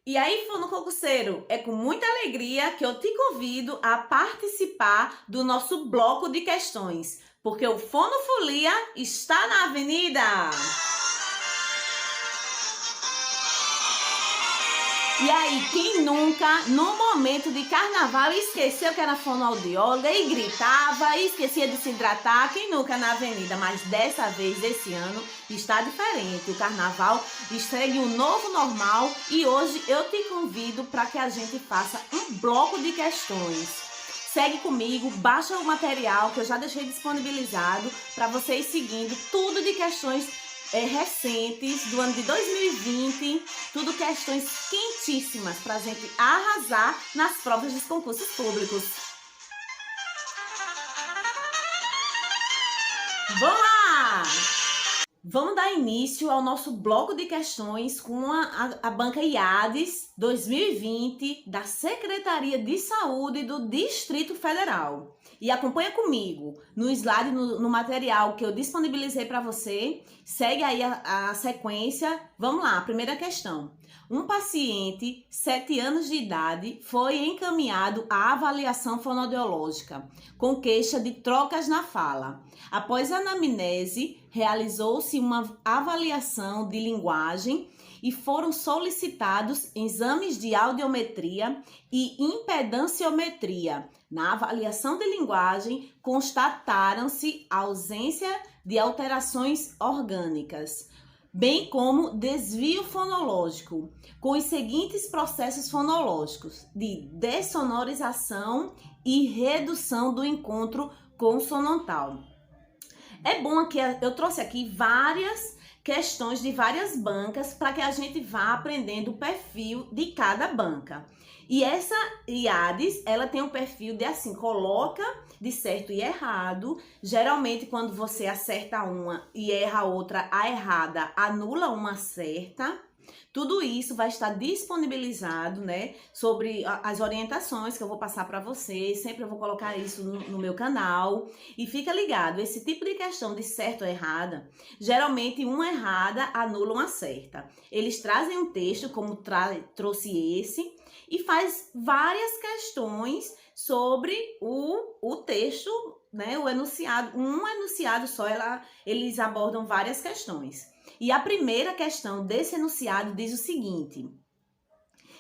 E aí, fono concurseiro, é com muita alegria que eu te convido a participar do nosso bloco de questões, porque o Fonofolia está na avenida! E aí, quem nunca, no momento de carnaval, esqueceu que era fonoaudióloga e gritava, e esquecia de se hidratar? Quem nunca na avenida? Mas dessa vez, esse ano, está diferente. O carnaval segue um novo normal e hoje eu te convido para que a gente faça um bloco de questões. Segue comigo, baixa o material que eu já deixei disponibilizado para vocês seguindo tudo de questões recentes do ano de 2020, tudo questões quentíssimas para a gente arrasar nas provas dos concursos públicos. Vamos lá! Vamos dar início ao nosso bloco de questões com a banca IADES 2020 da Secretaria de Saúde do Distrito Federal. E acompanha comigo no slide, no material que eu disponibilizei para você. Segue aí a sequência. Vamos lá, primeira questão. Um paciente, 7 anos de idade, foi encaminhado à avaliação fonoaudiológica com queixa de trocas na fala. Após a anamnese, realizou-se uma avaliação de linguagem e foram solicitados exames de audiometria e impedanciometria. Na avaliação de linguagem, constataram-se a ausência de alterações orgânicas, bem como desvio fonológico, com os seguintes processos fonológicos de dessonorização e redução do encontro consonantal. É bom que eu trouxe aqui várias questões de várias bancas para que a gente vá aprendendo o perfil de cada banca. E essa IADES, ela tem um perfil de assim, coloca de certo e errado. Geralmente, quando você acerta uma e erra a outra, a errada anula uma certa. Tudo isso vai estar disponibilizado, né, sobre as orientações que eu vou passar para vocês. Sempre eu vou colocar isso no meu canal. E fica ligado, esse tipo de questão de certo ou errada, geralmente uma errada anula uma certa. Eles trazem um texto, como trouxe esse, e faz várias questões sobre o texto, né, o enunciado. Um enunciado só, eles abordam várias questões. E a primeira questão desse enunciado diz o seguinte,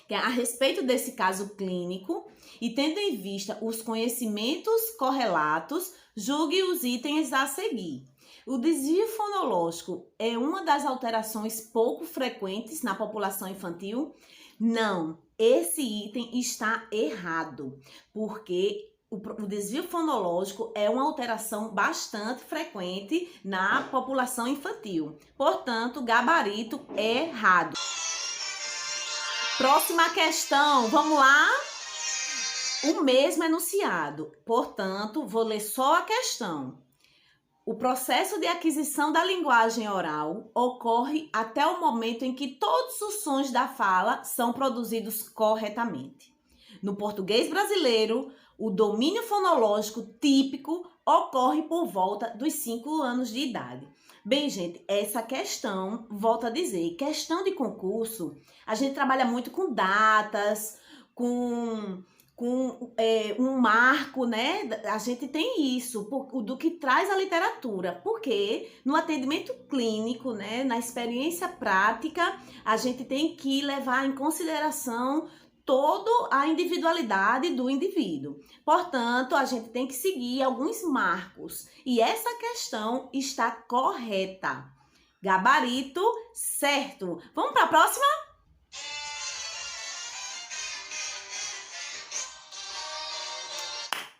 que é a respeito desse caso clínico e tendo em vista os conhecimentos correlatos, julgue os itens a seguir. O desvio fonológico é uma das alterações pouco frequentes na população infantil? Não, esse item está errado, porque o desvio fonológico é uma alteração bastante frequente na população infantil. Portanto, gabarito errado. Próxima questão, vamos lá? O mesmo enunciado. Portanto, vou ler só a questão. O processo de aquisição da linguagem oral ocorre até o momento em que todos os sons da fala são produzidos corretamente. No português brasileiro, o domínio fonológico típico ocorre por volta dos 5 anos de idade. Bem, gente, essa questão, volto a dizer, questão de concurso, a gente trabalha muito com datas, com um marco, né? A gente tem isso, do que traz a literatura, porque no atendimento clínico, né, na experiência prática, a gente tem que levar em consideração toda a individualidade do indivíduo. Portanto, a gente tem que seguir alguns marcos. E essa questão está correta. Gabarito certo. Vamos para a próxima?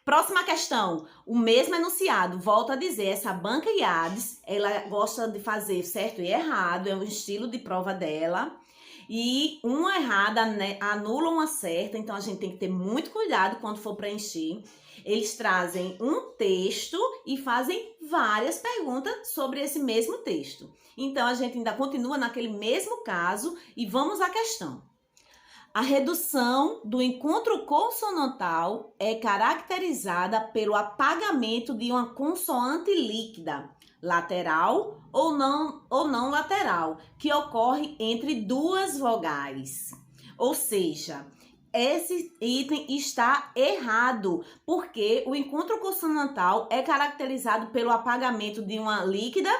Próxima questão, o mesmo enunciado, volto a dizer, essa banca IADES, ela gosta de fazer certo e errado, é um estilo de prova dela, e uma errada, né, anula uma certa, então a gente tem que ter muito cuidado quando for preencher. Eles trazem um texto e fazem várias perguntas sobre esse mesmo texto. Então a gente ainda continua naquele mesmo caso e vamos à questão. A redução do encontro consonantal é caracterizada pelo apagamento de uma consoante líquida, lateral ou não lateral, que ocorre entre duas vogais. Ou seja, esse item está errado, porque o encontro consonantal é caracterizado pelo apagamento de uma líquida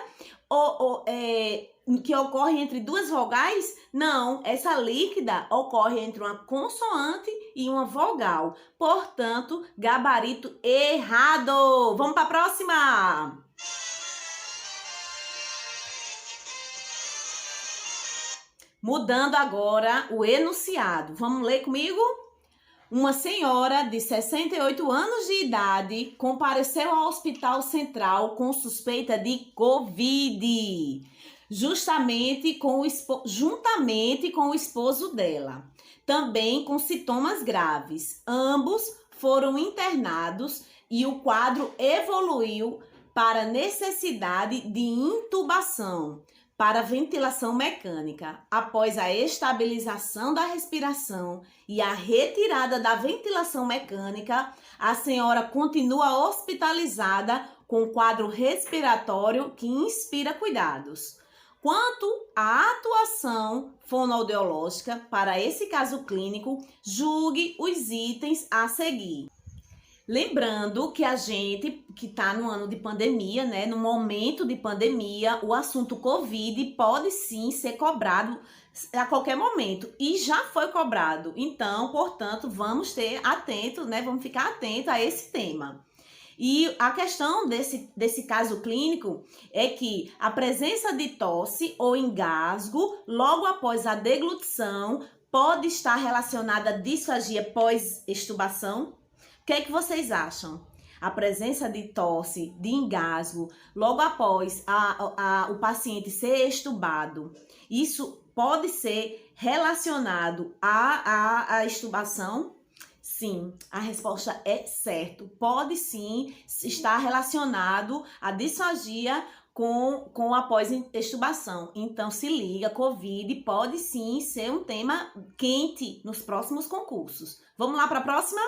que ocorre entre duas vogais? Não, essa líquida ocorre entre uma consoante e uma vogal. Portanto, gabarito errado. Vamos para a próxima. Mudando agora o enunciado. Vamos ler comigo? Uma senhora de 68 anos de idade compareceu ao Hospital Central com suspeita de Covid, juntamente com o esposo dela, também com sintomas graves. Ambos foram internados e o quadro evoluiu para necessidade de intubação para ventilação mecânica. Após a estabilização da respiração e a retirada da ventilação mecânica, a senhora continua hospitalizada com quadro respiratório que inspira cuidados. Quanto à atuação fonoaudiológica para esse caso clínico, julgue os itens a seguir. Lembrando que a gente que está no ano de pandemia, né, no momento de pandemia, o assunto Covid pode sim ser cobrado a qualquer momento e já foi cobrado. Então, portanto, vamos ter atento, né, vamos ficar atento a esse tema. E a questão desse caso clínico é que a presença de tosse ou engasgo logo após a deglutição pode estar relacionada à disfagia pós-extubação. O que é que vocês acham? A presença de tosse, de engasgo, logo após o paciente ser extubado, isso pode ser relacionado à extubação? Sim, a resposta é certo. Pode sim estar relacionado à disfagia com a pós-extubação. Então, se liga, Covid pode sim ser um tema quente nos próximos concursos. Vamos lá para a próxima?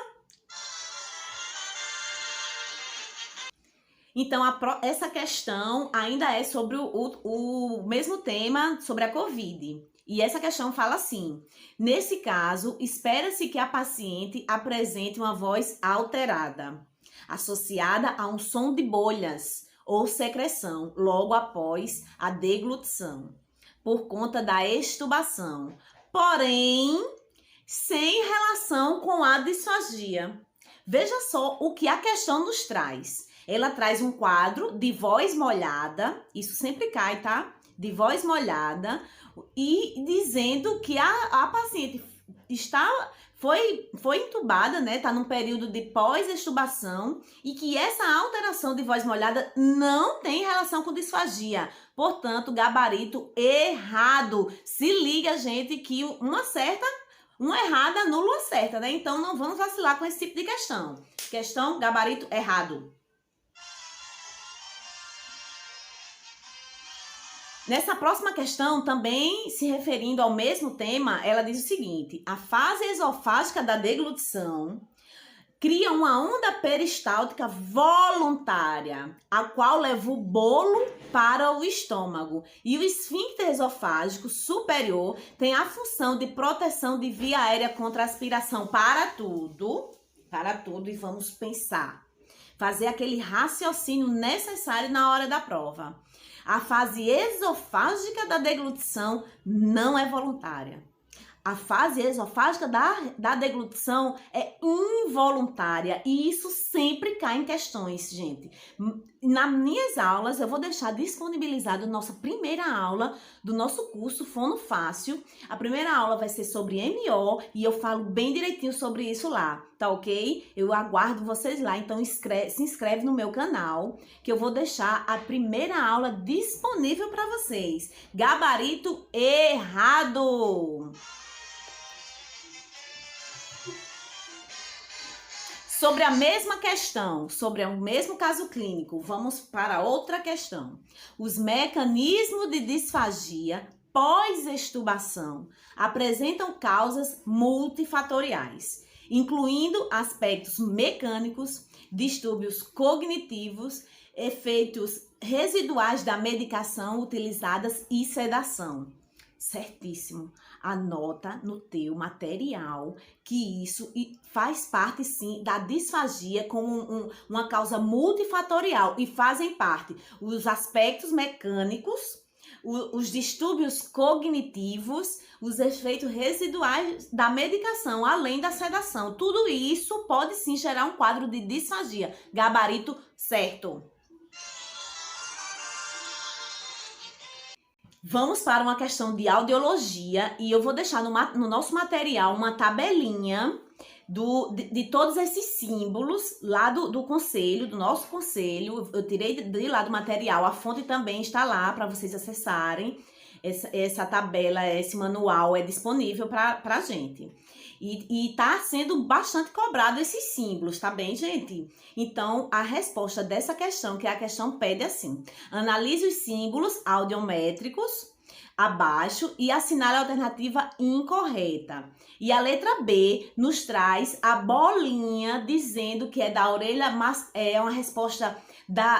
Então, essa questão ainda é sobre o mesmo tema, sobre a Covid. E essa questão fala assim: nesse caso, espera-se que a paciente apresente uma voz alterada, associada a um som de bolhas ou secreção, logo após a deglutição, por conta da extubação, porém, sem relação com a disfagia. Veja só o que a questão nos traz. Ela traz um quadro de voz molhada, isso sempre cai, tá? De voz molhada, e dizendo que a paciente foi intubada, né? Tá num período de pós-extubação e que essa alteração de voz molhada não tem relação com disfagia. Portanto, gabarito errado. Se liga, gente, que uma errada anula uma certa, né? Então, não vamos vacilar com esse tipo de questão. Questão, gabarito errado. Nessa próxima questão, também se referindo ao mesmo tema, ela diz o seguinte: a fase esofágica da deglutição cria uma onda peristáltica voluntária, a qual leva o bolo para o estômago. E o esfíncter esofágico superior tem a função de proteção de via aérea contra aspiração para tudo, e vamos pensar, fazer aquele raciocínio necessário na hora da prova. A fase esofágica da deglutição não é voluntária. A fase esofágica da deglutição é involuntária e isso sempre cai em questões, gente. Nas minhas aulas, eu vou deixar disponibilizado nossa primeira aula do nosso curso Fono Fácil. A primeira aula vai ser sobre MO e eu falo bem direitinho sobre isso lá, tá ok? Eu aguardo vocês lá, então se inscreve no meu canal que eu vou deixar a primeira aula disponível para vocês. Gabarito errado! Sobre a mesma questão, sobre o mesmo caso clínico, vamos para outra questão. Os mecanismos de disfagia pós-extubação apresentam causas multifatoriais, incluindo aspectos mecânicos, distúrbios cognitivos, efeitos residuais da medicação utilizadas e sedação. Certíssimo. Anota no teu material que isso faz parte, sim, da disfagia como uma causa multifatorial e fazem parte os aspectos mecânicos, os distúrbios cognitivos, os efeitos residuais da medicação, além da sedação. Tudo isso pode, sim, gerar um quadro de disfagia. Gabarito certo. Vamos para uma questão de audiologia e eu vou deixar no nosso material uma tabelinha de todos esses símbolos lá do conselho, do nosso conselho. Eu tirei de lá do material, a fonte também está lá para vocês acessarem. Essa tabela, esse manual é disponível para a gente. E tá sendo bastante cobrado esses símbolos, tá bem, gente? Então, a resposta dessa questão, que é a questão pede assim: analise os símbolos audiométricos abaixo e assinale a alternativa incorreta. E a letra B nos traz a bolinha dizendo que é da orelha, é uma resposta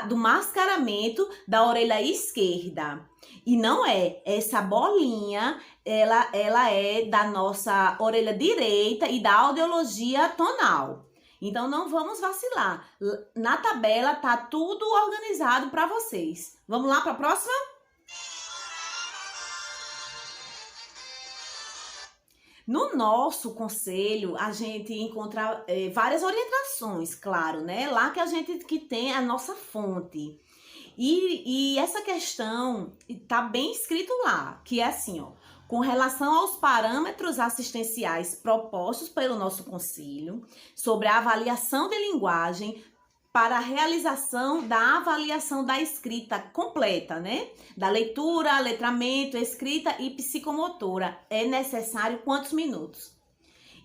do mascaramento da orelha esquerda. E não é, essa bolinha, ela é da nossa orelha direita e da audiologia tonal. Então, não vamos vacilar. Na tabela tá tudo organizado para vocês. Vamos lá para a próxima? No nosso conselho, a gente encontra várias orientações, claro, né? Lá que a gente tem a nossa fonte. E essa questão tá bem escrito lá, que é assim, ó: com relação aos parâmetros assistenciais propostos pelo nosso conselho sobre a avaliação de linguagem para a realização da avaliação da escrita completa, né? Da leitura, letramento, escrita e psicomotora. É necessário quantos minutos?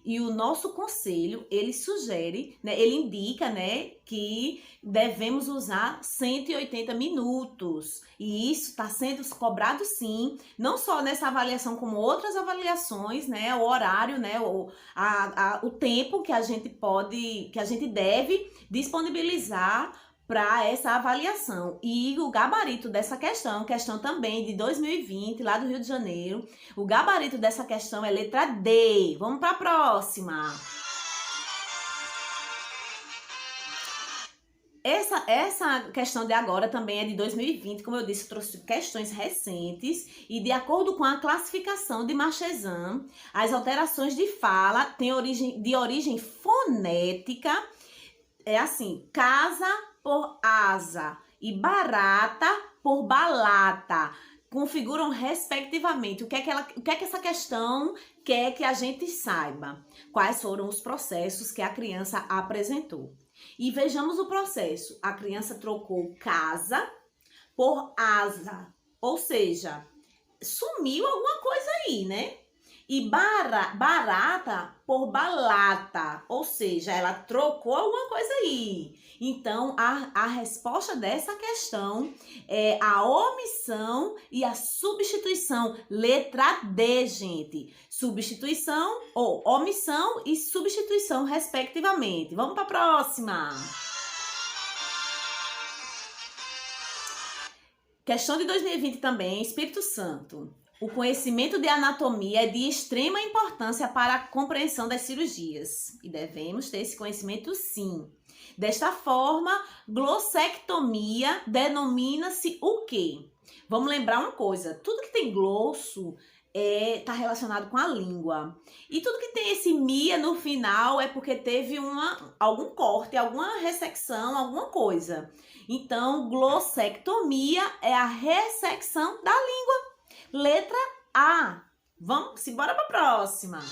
E o nosso conselho, ele sugere, né, ele indica, né, que devemos usar 180 minutos. E isso está sendo cobrado, sim, não só nessa avaliação, como outras avaliações, né, o horário, né, o tempo que a gente deve disponibilizar para essa avaliação. E o gabarito dessa questão também de 2020, lá do Rio de Janeiro, o gabarito dessa questão é letra D. Vamos para a próxima. Essa questão de agora também é de 2020, como eu disse, trouxe questões recentes e de acordo com a classificação de Marchesam, as alterações de fala têm origem fonética, é assim: casa por asa e barata por balata, configuram respectivamente. O que é que essa questão quer que a gente saiba? Quais foram os processos que a criança apresentou? E vejamos o processo. A criança trocou casa por asa, ou seja, sumiu alguma coisa aí, né? E barata por balata, ou seja, ela trocou alguma coisa aí. Então, a resposta dessa questão é a omissão e a substituição. Letra D, gente. Substituição ou omissão e substituição, respectivamente. Vamos para a próxima. Questão de 2020 também, Espírito Santo. O conhecimento de anatomia é de extrema importância para a compreensão das cirurgias. E devemos ter esse conhecimento, sim. Desta forma, glossectomia denomina-se o quê? Vamos lembrar uma coisa: tudo que tem glosso está relacionado com a língua. E tudo que tem esse mia no final é porque teve algum corte, alguma ressecção, alguma coisa. Então, glossectomia é a ressecção da língua. Letra A. Vamos embora para a próxima.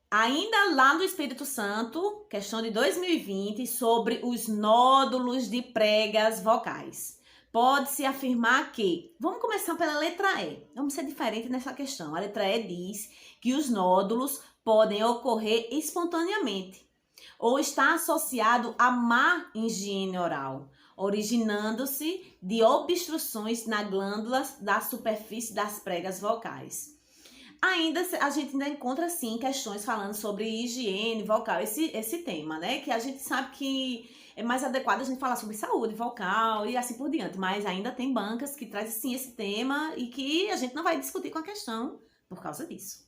Ainda lá no Espírito Santo, questão de 2020, sobre os nódulos de pregas vocais. Pode-se afirmar que... Vamos começar pela letra E. Vamos ser diferente nessa questão. A letra E diz que os nódulos podem ocorrer espontaneamente ou está associado a má higiene oral, originando-se de obstruções na glândula da superfície das pregas vocais. A gente ainda encontra, sim, questões falando sobre higiene vocal, esse tema, né? Que a gente sabe que é mais adequado a gente falar sobre saúde vocal e assim por diante. Mas ainda tem bancas que trazem sim esse tema e que a gente não vai discutir com a questão por causa disso.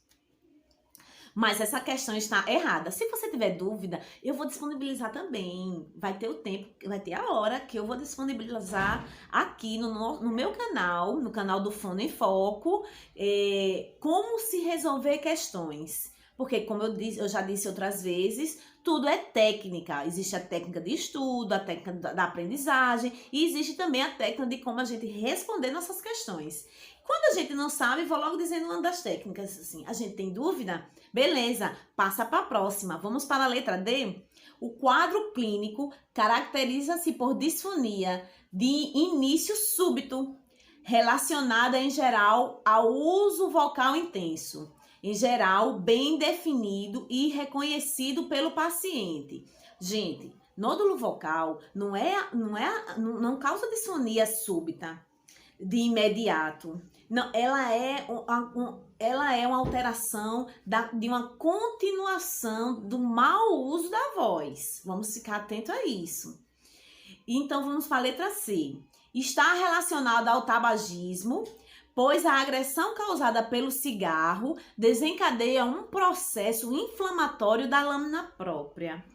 Mas essa questão está errada. Se você tiver dúvida, eu vou disponibilizar também. Vai ter o tempo, vai ter a hora que eu vou disponibilizar aqui no meu canal, no canal do Fono em Foco, como se resolver questões. Porque, como eu já disse outras vezes, tudo é técnica. Existe a técnica de estudo, a técnica da aprendizagem e existe também a técnica de como a gente responder nossas questões. Quando a gente não sabe, vou logo dizendo uma das técnicas, assim, a gente tem dúvida? Beleza, passa para a próxima. Vamos para a letra D? O quadro clínico caracteriza-se por disfonia de início súbito, relacionada em geral ao uso vocal intenso, em geral bem definido e reconhecido pelo paciente. Gente, nódulo vocal não causa disfonia súbita de imediato. Não, ela é uma alteração de uma continuação do mau uso da voz. Vamos ficar atento a isso. Então, vamos para a letra C. Está relacionada ao tabagismo, pois a agressão causada pelo cigarro desencadeia um processo inflamatório da lâmina própria.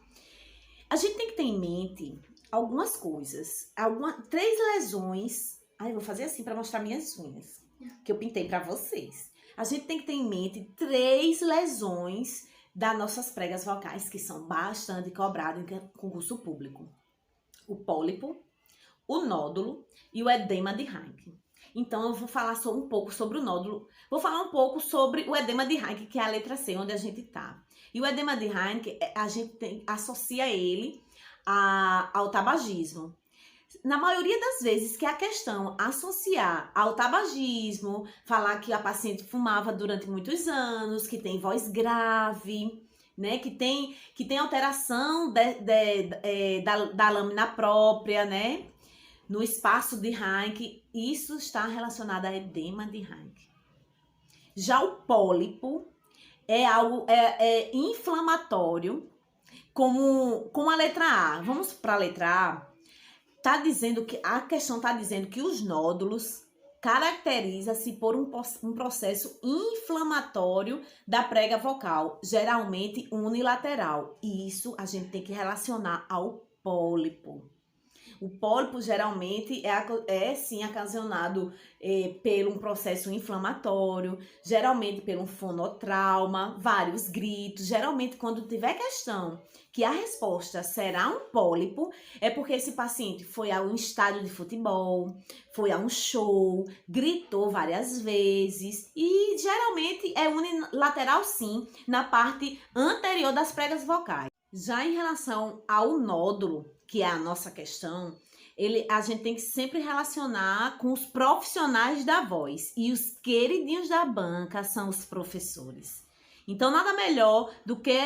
A gente tem que ter em mente algumas coisas. 3 lesões. Eu vou fazer assim para mostrar minhas unhas, que eu pintei para vocês. A gente tem que ter em mente 3 lesões das nossas pregas vocais, que são bastante cobradas em concurso público. O pólipo, o nódulo e o edema de Heinck. Então, eu vou falar só um pouco sobre o nódulo. Vou falar um pouco sobre o edema de Heinck, que é a letra C, onde a gente tá. E o edema de Heinck, a gente associa ele ao tabagismo. Na maioria das vezes que a questão associar ao tabagismo, falar que a paciente fumava durante muitos anos, que tem voz grave, né, que tem alteração da lâmina própria, né, no espaço de Heinck, isso está relacionado a edema de Heinck. Já o pólipo é algo inflamatório, como a letra A. Vamos para a letra A. A questão está dizendo que os nódulos caracteriza-se por um processo inflamatório da prega vocal, geralmente unilateral. E isso a gente tem que relacionar ao pólipo. O pólipo geralmente é sim ocasionado por um processo inflamatório, geralmente por um fonotrauma, vários gritos. Geralmente, quando tiver questão que a resposta será um pólipo, é porque esse paciente foi a um estádio de futebol, foi a um show, gritou várias vezes e geralmente é unilateral sim, na parte anterior das pregas vocais. Já em relação ao nódulo, que é a nossa questão, a gente tem que sempre relacionar com os profissionais da voz. E os queridinhos da banca são os professores. Então, nada melhor do que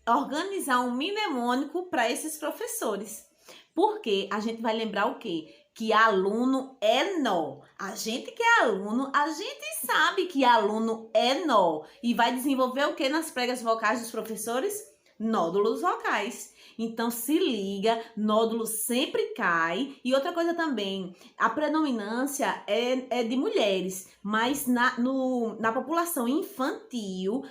organizar um mnemônico para esses professores. Porque a gente vai lembrar o quê? Que aluno é nó. A gente que é aluno, a gente sabe que aluno é nó. E vai desenvolver o quê nas pregas vocais dos professores? Nódulos vocais. Então, se liga, nódulo sempre cai. E outra coisa também, a predominância é de mulheres, mas na população infantil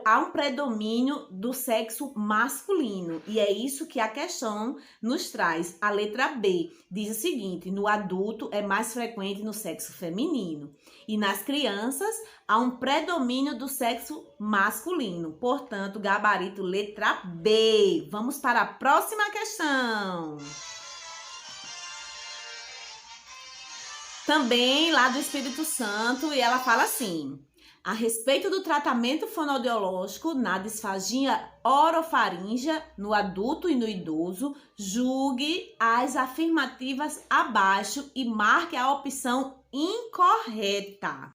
há um predomínio do sexo masculino. E é isso que a questão nos traz. A letra B diz o seguinte: no adulto é mais frequente no sexo feminino. E nas crianças há um predomínio do sexo masculino. Portanto, gabarito letra B. Vamos para a próxima questão. Também lá do Espírito Santo, e ela fala assim: a respeito do tratamento fonoaudiológico na disfagia orofaríngea no adulto e no idoso, julgue as afirmativas abaixo e marque a opção incorreta.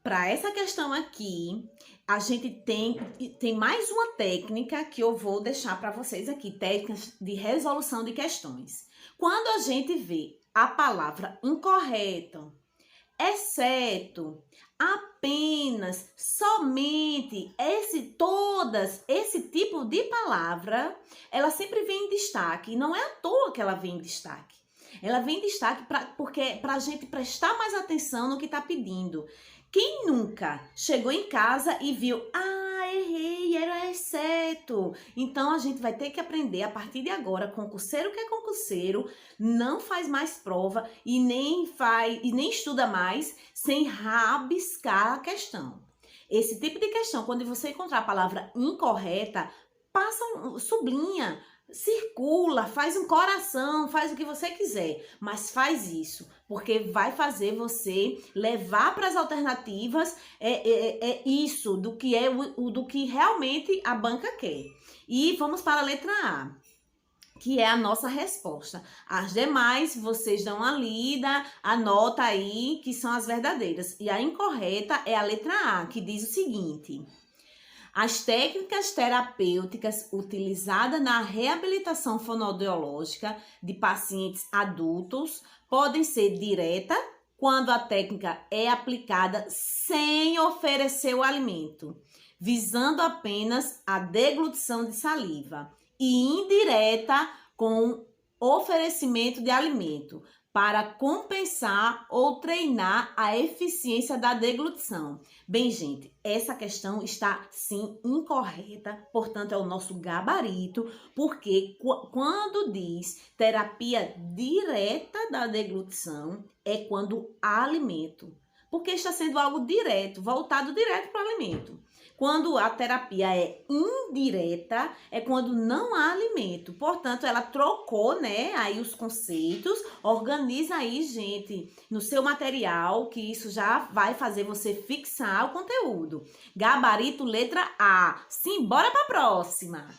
Para essa questão aqui, a gente tem mais uma técnica que eu vou deixar para vocês aqui, técnicas de resolução de questões. Quando a gente vê a palavra incorreto, exceto, apenas, somente, esse tipo de palavra, ela sempre vem em destaque. E não é à toa que ela vem em destaque. Ela vem em destaque porque para a gente prestar mais atenção no que está pedindo. Quem nunca chegou em casa e viu, errei, era exceto. Então, a gente vai ter que aprender a partir de agora, concurseiro que é concurseiro, não faz mais prova e nem estuda mais sem rabiscar a questão. Esse tipo de questão, quando você encontrar a palavra incorreta, sublinha, circula, faz um coração, faz o que você quiser, mas faz isso, porque vai fazer você levar para as alternativas isso, do que realmente a banca quer. E vamos para a letra A, que é a nossa resposta. As demais, vocês dão uma lida, anota aí, que são as verdadeiras. E a incorreta é a letra A, que diz o seguinte: as técnicas terapêuticas utilizadas na reabilitação fonoaudiológica de pacientes adultos podem ser direta, quando a técnica é aplicada sem oferecer o alimento, visando apenas a deglutição de saliva, e indireta, com oferecimento de alimento, para compensar ou treinar a eficiência da deglutição. Bem, gente, essa questão está, sim, incorreta, portanto, é o nosso gabarito, porque quando diz terapia direta da deglutição, é quando há alimento, porque está sendo algo direto, voltado direto para o alimento. Quando a terapia é indireta, é quando não há alimento. Portanto, ela trocou, né, aí os conceitos. Organiza aí, gente, no seu material, que isso já vai fazer você fixar o conteúdo. Gabarito, letra A. Sim, bora para a próxima.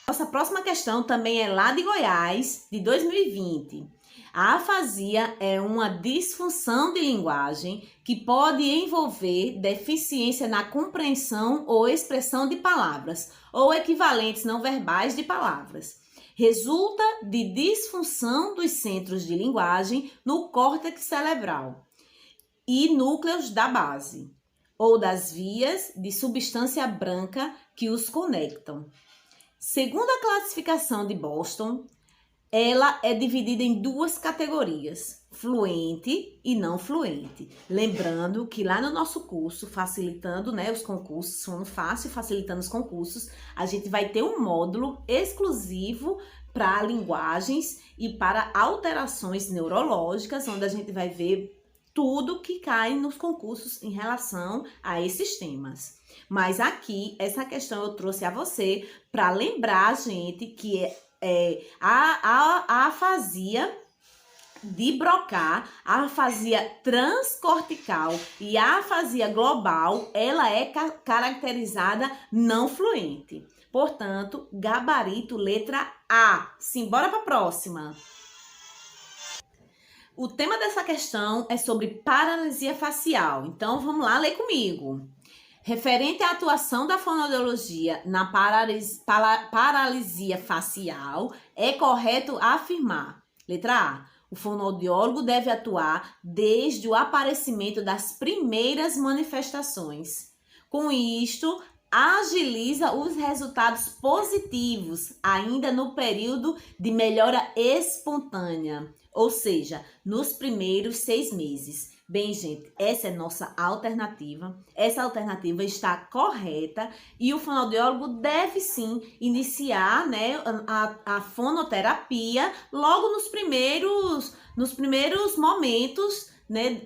Nossa próxima questão também é lá de Goiás, de 2020. A afasia é uma disfunção de linguagem que pode envolver deficiência na compreensão ou expressão de palavras ou equivalentes não verbais de palavras. Resulta de disfunção dos centros de linguagem no córtex cerebral e núcleos da base ou das vias de substância branca que os conectam. Segundo a classificação de Boston, ela é dividida em duas categorias, fluente e não fluente. Lembrando que lá no nosso curso, facilitando, né, os concursos, falando fácil, facilitando os concursos, a gente vai ter um módulo exclusivo para linguagens e para alterações neurológicas, onde a gente vai ver tudo que cai nos concursos em relação a esses temas. Mas aqui, essa questão eu trouxe a você para lembrar a gente que a afasia de Broca, a afasia transcortical e a afasia global, ela é caracterizada não fluente. Portanto, gabarito letra A. Simbora para a próxima. O tema dessa questão é sobre paralisia facial. Então, vamos lá ler comigo. Referente à atuação da fonoaudiologia na paralisia facial, é correto afirmar: letra A, o fonoaudiólogo deve atuar desde o aparecimento das primeiras manifestações. Com isto, agiliza os resultados positivos ainda no período de melhora espontânea, ou seja, nos primeiros 6 meses. Bem, gente, essa é nossa alternativa. Essa alternativa está correta e o fonoaudiólogo deve sim iniciar, né, a fonoterapia logo nos primeiros momentos, né,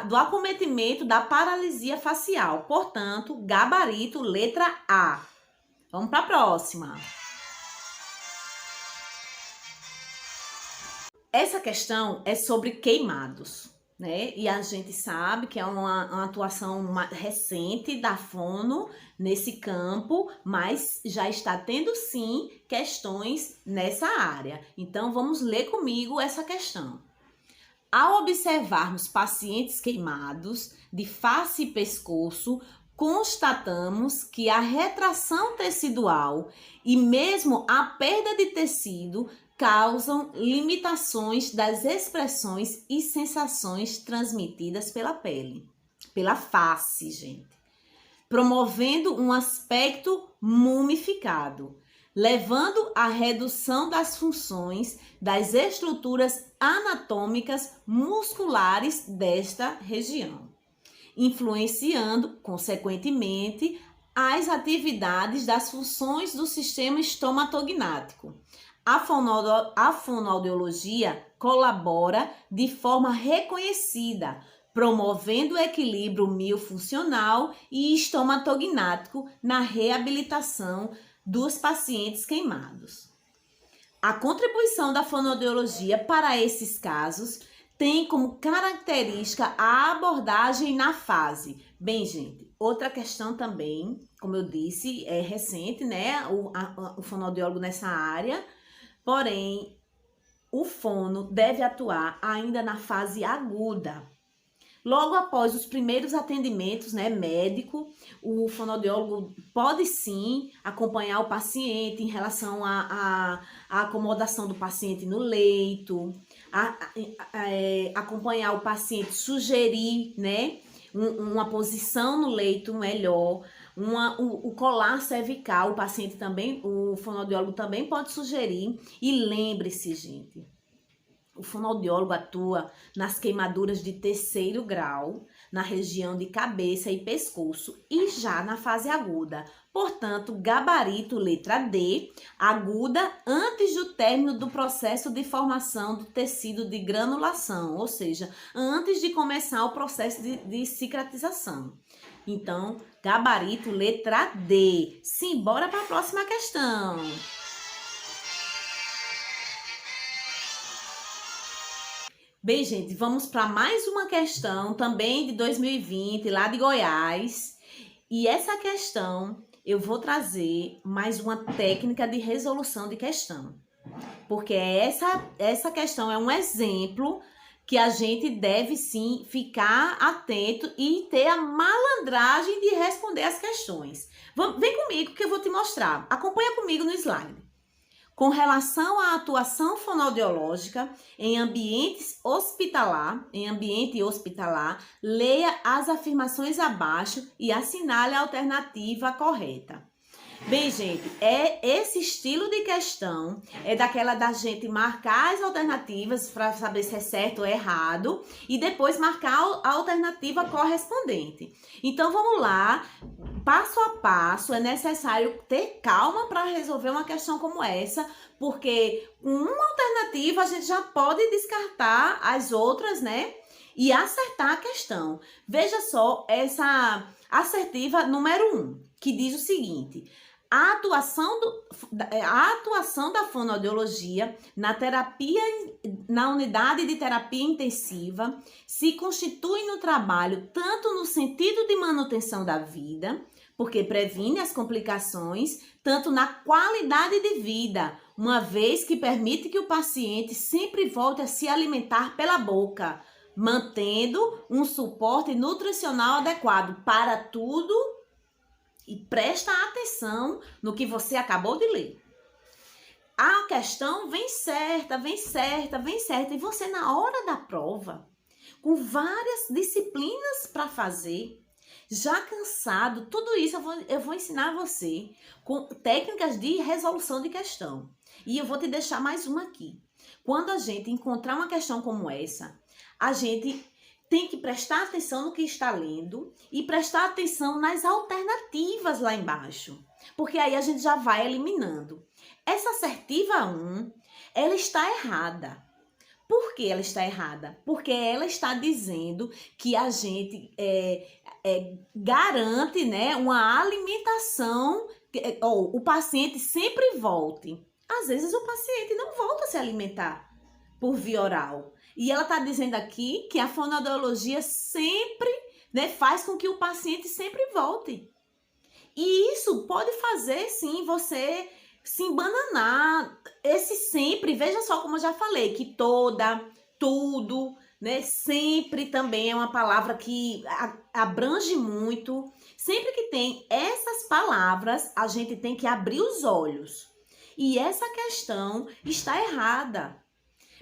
do acometimento da paralisia facial. Portanto, gabarito letra A. Vamos para a próxima. Essa questão é sobre queimados, né? E a gente sabe que é uma atuação recente da fono nesse campo, mas já está tendo sim questões nessa área. Então, vamos ler comigo essa questão. Ao observarmos pacientes queimados de face e pescoço, constatamos que a retração tecidual e mesmo a perda de tecido causam limitações das expressões e sensações transmitidas pela pele, pela face, gente, promovendo um aspecto mumificado, levando à redução das funções das estruturas anatômicas musculares desta região, influenciando, consequentemente, as atividades das funções do sistema estomatognático. A fonoaudiologia colabora de forma reconhecida, promovendo o equilíbrio miofuncional e estomatognático na reabilitação dos pacientes queimados. A contribuição da fonoaudiologia para esses casos tem como característica a abordagem na fase. Bem, gente, outra questão também, como eu disse, é recente, né? O fonoaudiólogo nessa área, porém, o fono deve atuar ainda na fase aguda. Logo após os primeiros atendimentos, né, médico, o fonoaudiólogo pode sim acompanhar o paciente em relação à acomodação do paciente no leito, acompanhar o paciente, sugerir, né, uma posição no leito melhor, o colar cervical, o paciente também, o fonoaudiólogo também pode sugerir. E lembre-se, gente, o fonoaudiólogo atua nas queimaduras de 3º grau, na região de cabeça e pescoço e já na fase aguda. Portanto, gabarito letra D, aguda antes do término do processo de formação do tecido de granulação, ou seja, antes de começar o processo de cicatrização. Então, gabarito letra D. Sim, bora para a próxima questão. Bem, gente, vamos para mais uma questão também de 2020, lá de Goiás. E essa questão eu vou trazer mais uma técnica de resolução de questão. Porque essa questão é um exemplo que a gente deve sim ficar atento e ter a malandragem de responder as questões. Vem comigo que eu vou te mostrar. Acompanha comigo no slide. Com relação à atuação fonoaudiológica em ambiente hospitalar, leia as afirmações abaixo e assinale a alternativa correta. Bem, gente, esse estilo de questão é daquela da gente marcar as alternativas para saber se é certo ou errado e depois marcar a alternativa correspondente. Então, vamos lá. Passo a passo, é necessário ter calma para resolver uma questão como essa, porque com uma alternativa a gente já pode descartar as outras, né? E acertar a questão. Veja só essa assertiva número 1, que diz o seguinte: a atuação da fonoaudiologia na unidade de terapia intensiva se constitui no trabalho tanto no sentido de manutenção da vida, porque previne as complicações, tanto na qualidade de vida, uma vez que permite que o paciente sempre volte a se alimentar pela boca, mantendo um suporte nutricional adequado para tudo. E presta atenção no que você acabou de ler. A questão vem certa. E você, na hora da prova, com várias disciplinas para fazer, já cansado, tudo isso eu vou ensinar você com técnicas de resolução de questão. E eu vou te deixar mais uma aqui. Quando a gente encontrar uma questão como essa, a gente tem que prestar atenção no que está lendo e prestar atenção nas alternativas lá embaixo, porque aí a gente já vai eliminando. Essa assertiva 1, ela está errada. Por que ela está errada? Porque ela está dizendo que a gente garante, né, uma alimentação, ou o paciente sempre volte. Às vezes o paciente não volta a se alimentar por via oral. E ela está dizendo aqui que a fonoaudiologia sempre, né, faz com que o paciente sempre volte. E isso pode fazer, sim, você se embananar. Esse sempre, veja só como eu já falei, que toda, tudo, né, sempre também é uma palavra que abrange muito. Sempre que tem essas palavras, a gente tem que abrir os olhos. E essa questão está errada.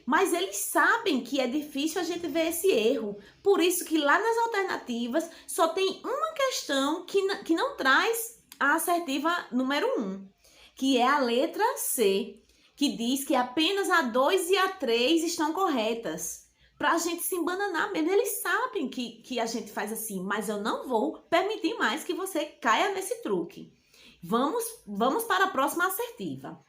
Mas eles sabem que é difícil a gente ver esse erro. Por isso que lá nas alternativas só tem uma questão que não traz a assertiva número 1, que é a letra C, que diz que apenas a 2 e a 3 estão corretas. Para a gente se embananar mesmo. Eles sabem que a gente faz assim, mas eu não vou permitir mais que você caia nesse truque. Vamos para a próxima assertiva.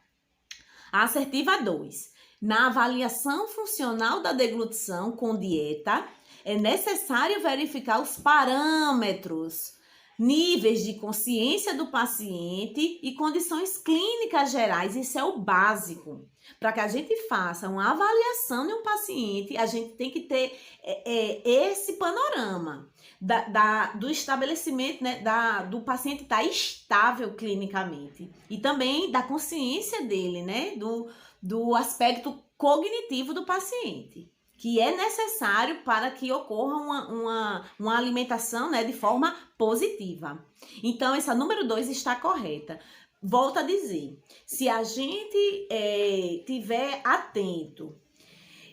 A assertiva 2. Na avaliação funcional da deglutição com dieta, é necessário verificar os parâmetros, níveis de consciência do paciente e condições clínicas gerais. Isso é o básico. Para que a gente faça uma avaliação de um paciente, a gente tem que ter esse panorama do estabelecimento, né, do paciente estar estável clinicamente. E também da consciência dele, né, do aspecto cognitivo do paciente, que é necessário para que ocorra uma alimentação, né, de forma positiva. Então, essa número 2 está correta. Volto a dizer, se a gente tiver atento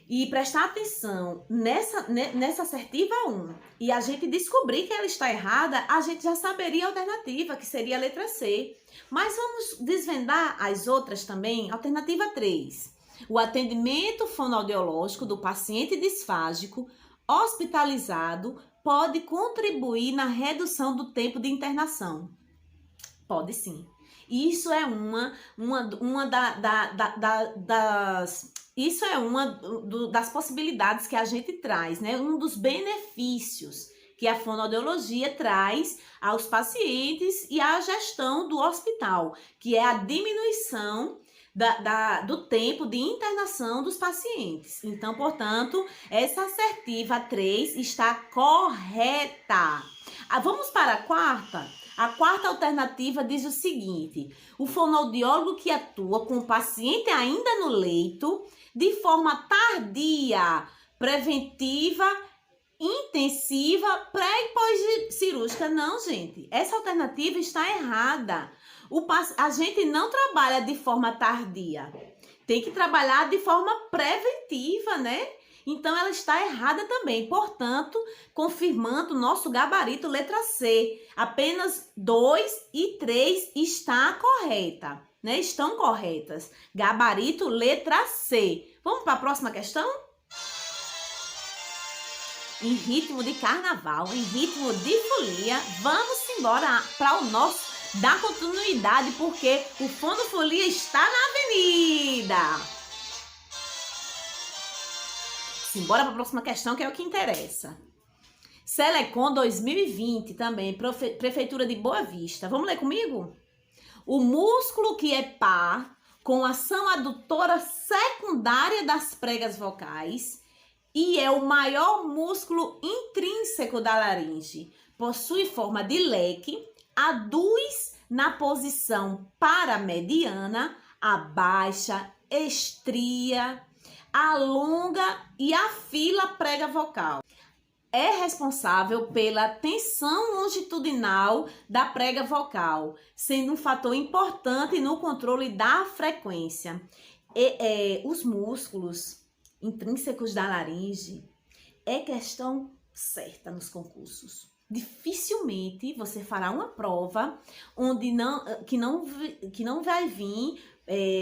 e prestar atenção nessa assertiva 1 e a gente descobrir que ela está errada, a gente já saberia a alternativa, que seria a letra C. Mas vamos desvendar as outras também. Alternativa 3. O atendimento fonoaudiológico do paciente disfágico hospitalizado pode contribuir na redução do tempo de internação. Pode sim. Isso é das possibilidades que a gente traz, né? Um dos benefícios que a fonoaudiologia traz aos pacientes e à gestão do hospital, que é a diminuição do tempo de internação dos pacientes. Então, portanto, essa assertiva 3 está correta. Vamos para a quarta? A quarta alternativa diz o seguinte: o fonoaudiólogo que atua com o paciente ainda no leito, de forma tardia, preventiva, intensiva, pré e pós-cirúrgica. Não, gente, essa alternativa está errada. A gente não trabalha de forma tardia, tem que trabalhar de forma preventiva, né? Então, ela está errada também. Portanto, confirmando o nosso gabarito letra C, apenas 2 e 3 está correta, né? Estão corretas. Gabarito letra C. Vamos para a próxima questão? Em ritmo de carnaval, em ritmo de folia, vamos embora para o nosso dar continuidade, porque o Fonofolia está na avenida. Simbora para a próxima questão, que é o que interessa. Selecom 2020 também, Prefeitura de Boa Vista. Vamos ler comigo? O músculo que é par com ação adutora secundária das pregas vocais e é o maior músculo intrínseco da laringe. Possui forma de leque, aduz na posição paramediana, abaixa, estria, alonga e afila a prega vocal. É responsável pela tensão longitudinal da prega vocal, sendo um fator importante no controle da frequência. Os músculos intrínsecos da laringe é questão certa nos concursos. Dificilmente você fará uma prova onde que não vai vir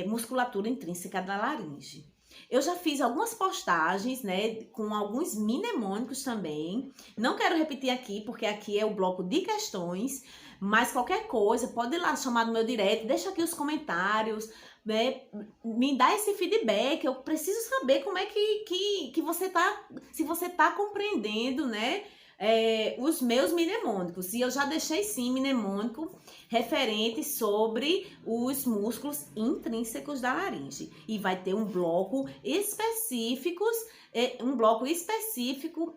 musculatura intrínseca da laringe. Eu já fiz algumas postagens, né, com alguns mnemônicos também. Não quero repetir aqui, porque aqui é o bloco de questões, mas qualquer coisa, pode ir lá chamar no meu direct, deixa aqui os comentários, né, me dá esse feedback. Eu preciso saber como é que você tá, se você tá compreendendo, né, os meus mnemônicos. E eu já deixei sim mnemônico referente sobre os músculos intrínsecos da laringe. E vai ter um bloco específico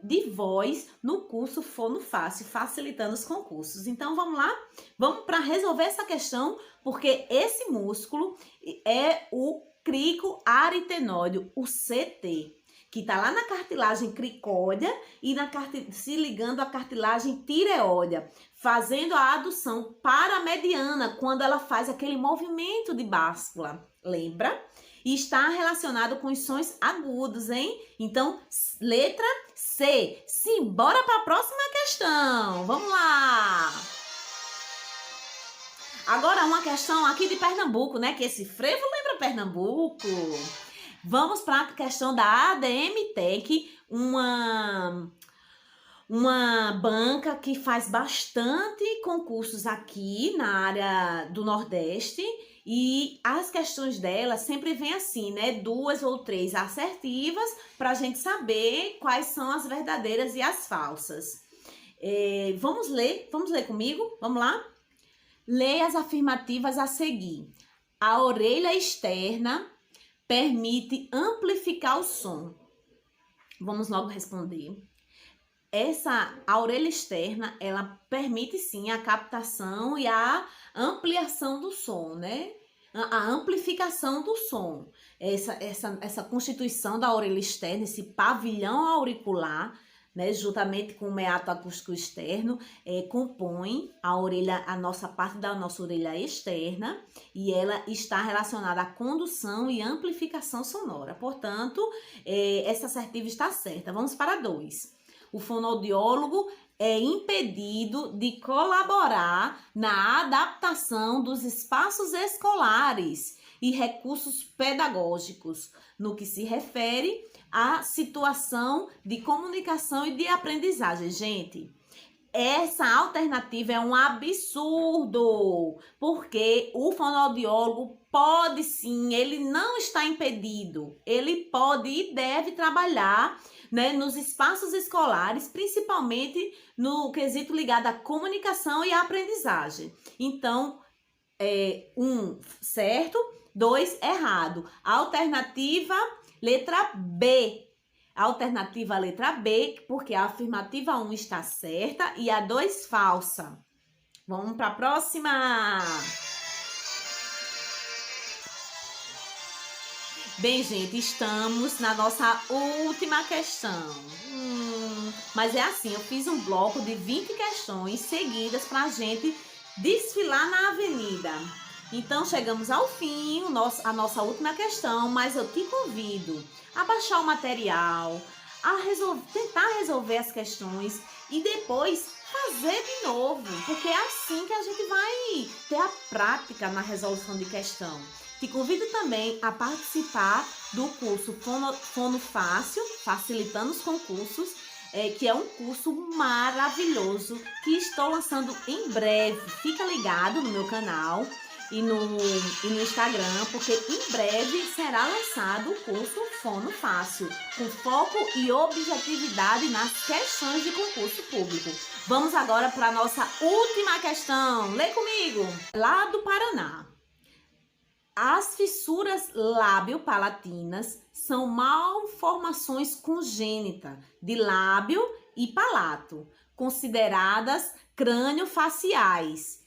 de voz no curso Fono Fácil, facilitando os concursos. Então vamos lá? Vamos para resolver essa questão, porque esse músculo é o cricoaritenoide, o CT, que tá lá na cartilagem cricóidea e se ligando à cartilagem tireoidea, fazendo a adução paramediana quando ela faz aquele movimento de báscula, lembra? E está relacionado com os sons agudos, hein? Então, letra C. Simbora para a próxima questão. Vamos lá! Agora uma questão aqui de Pernambuco, né? Que esse frevo lembra Pernambuco. Vamos para a questão da ADM Tech, uma banca que faz bastante concursos aqui na área do Nordeste. E as questões dela sempre vem assim, né? 2 ou 3 assertivas para a gente saber quais são as verdadeiras e as falsas. Vamos ler comigo? Vamos lá? Leia as afirmativas a seguir. A orelha externa permite amplificar o som. Vamos logo responder. A orelha externa, ela permite sim a captação e a ampliação do som, né? A amplificação do som. Essa constituição da orelha externa, esse pavilhão auricular, né, juntamente com o meato acústico externo, compõe a nossa parte da nossa orelha externa e ela está relacionada à condução e amplificação sonora. Portanto, essa assertiva está certa. Vamos para 2. O fonoaudiólogo é impedido de colaborar na adaptação dos espaços escolares e recursos pedagógicos, no que se refere à situação de comunicação e de aprendizagem. Gente, essa alternativa é um absurdo, porque o fonoaudiólogo pode sim, ele não está impedido, ele pode e deve trabalhar, né, nos espaços escolares, principalmente no quesito ligado à comunicação e à aprendizagem. Então, 1, certo, 2, errado. Alternativa, letra B. Alternativa, letra B, porque a afirmativa 1 está certa e a 2 falsa. Vamos para a próxima. Bem, gente, estamos na nossa última questão. Mas é assim, eu fiz um bloco de 20 questões seguidas para a gente desfilar na avenida. Então, chegamos ao fim, a nossa última questão, mas eu te convido a baixar o material, a tentar resolver as questões e depois fazer de novo, porque é assim que a gente vai ter a prática na resolução de questão. Te convido também a participar do curso Fono Fácil, Facilitando os Concursos, que é um curso maravilhoso que estou lançando em breve. Fica ligado no meu canal e no Instagram, porque em breve será lançado o curso Fono Fácil, com foco e objetividade nas questões de concurso público. Vamos agora para a nossa última questão. Lê comigo! Lá do Paraná. As fissuras lábio-palatinas são malformações congênitas de lábio e palato, consideradas crânio-faciais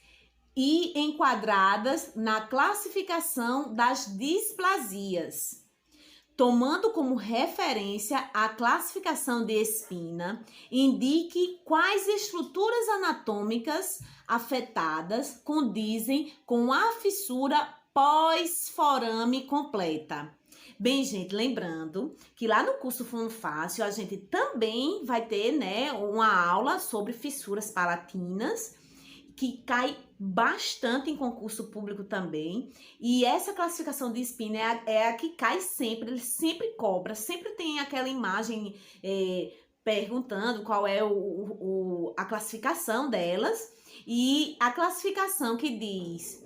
e enquadradas na classificação das displasias. Tomando como referência a classificação de Espina, indique quais estruturas anatômicas afetadas condizem com a fissura pós-forame completa. Bem, gente, lembrando que lá no curso Fono Fácil a gente também vai ter, né, uma aula sobre fissuras palatinas, que cai bastante em concurso público também. E essa classificação de Espina é a que cai sempre, ele sempre cobra, sempre tem aquela imagem perguntando qual é a classificação delas. E a classificação que diz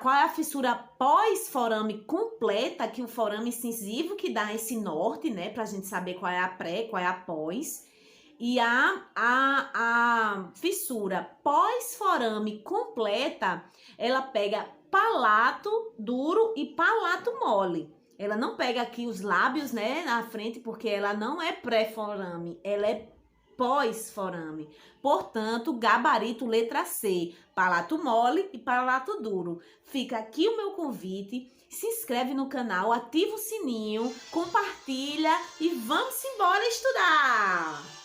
qual é a fissura pós-forame completa, que o forame incisivo que dá esse norte, né, pra gente saber qual é a pré, qual é a pós. E a fissura pós-forame completa, ela pega palato duro e palato mole. Ela não pega aqui os lábios, né, na frente, porque ela não é pré-forame, ela é pós-forame. Portanto, gabarito letra C, palato mole e palato duro. Fica aqui o meu convite, se inscreve no canal, ativa o sininho, compartilha e vamos embora estudar!